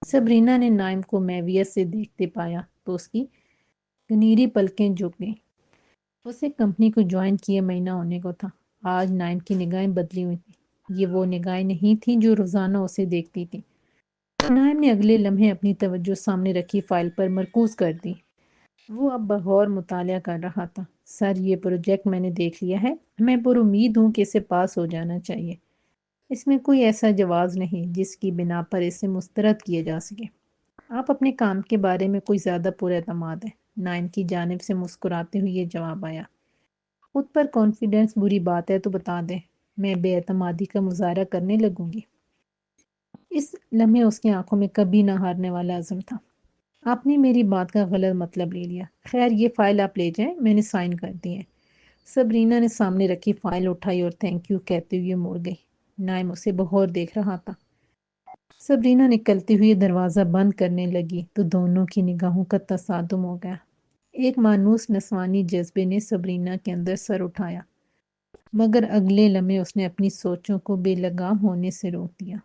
سبرینا نے نائم کو میویت سے دیکھتے پایا تو اس کی گنیری پلکیں جھک گئیں۔ اسے کمپنی کو جوائن کیے مہینہ ہونے کو تھا۔ آج نائم کی نگاہیں بدلی ہوئی تھیں۔ یہ وہ نگاہیں نہیں تھیں جو روزانہ اسے دیکھتی تھیں۔ نائم نے اگلے لمحے اپنی توجہ سامنے رکھی فائل پر مرکوز کر دی۔ وہ اب بغور مطالعہ کر رہا تھا۔ سر، یہ پروجیکٹ میں نے دیکھ لیا ہے۔ میں پر امید ہوں کہ اسے پاس ہو جانا چاہیے۔ اس میں کوئی ایسا جواز نہیں جس کی بنا پر اسے مسترد کیا جا سکے۔ آپ اپنے کام کے بارے میں کوئی زیادہ پر اعتماد ہے؟ نائم کی جانب سے مسکراتے ہوئے یہ جواب آیا۔ خود پر کانفیڈنس بری بات ہے تو بتا دیں، میں بے اعتمادی کا مظاہرہ کرنے لگوں گی۔ اس لمحے اس کی آنکھوں میں کبھی نہ ہارنے والا عزم تھا۔ آپ نے میری بات کا غلط مطلب لے لیا۔ خیر، یہ فائل آپ لے جائیں، میں نے سائن کر دی ہے۔ سبرینا نے سامنے رکھی فائل اٹھائی اور تھینک یو کہتے ہوئے مڑ گئی۔ نائم اسے بغور دیکھ رہا تھا۔ سبرینا نکلتے ہوئے دروازہ بند کرنے لگی تو دونوں کی نگاہوں کا تصادم ہو گیا۔ ایک مانوس نسوانی جذبے نے سبرینا کے اندر سر اٹھایا، مگر اگلے لمحے اس نے اپنی سوچوں کو بے لگام ہونے سے روک دیا۔